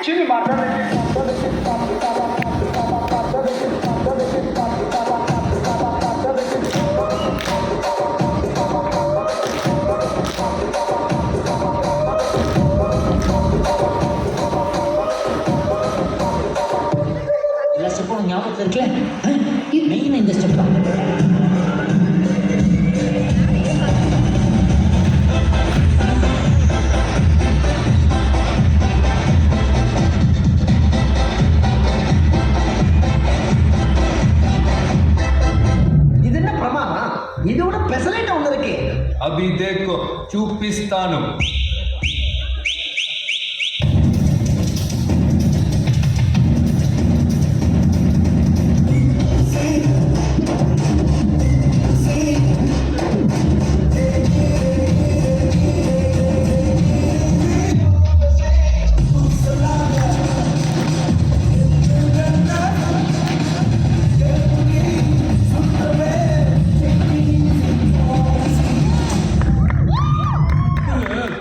चीनी मारता எல்லா ஸ்டெப்பும் ஞாபகத்தில் இருக்குல்ல மெயின் இந்த ஸ்டெப் தான். இது என்ன பிரமாதம்? இதோட பெசலைட் ஒன்று இருக்கு. अभी देखो చూపిస్తాను.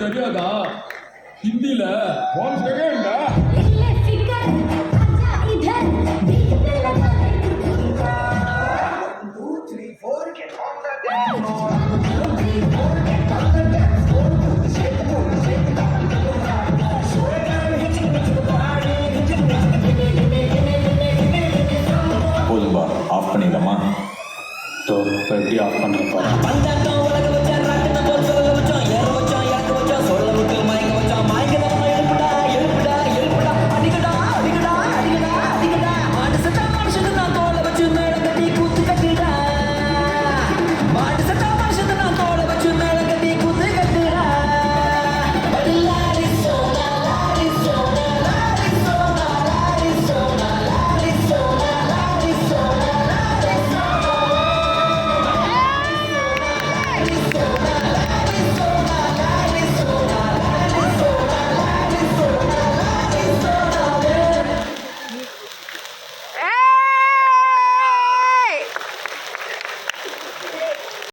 தெரியாதா ஹிந்தில ஒன் செகண்ட் ले फिकर आजा इधर दिल पे लगा 2 3 4 get on the dance.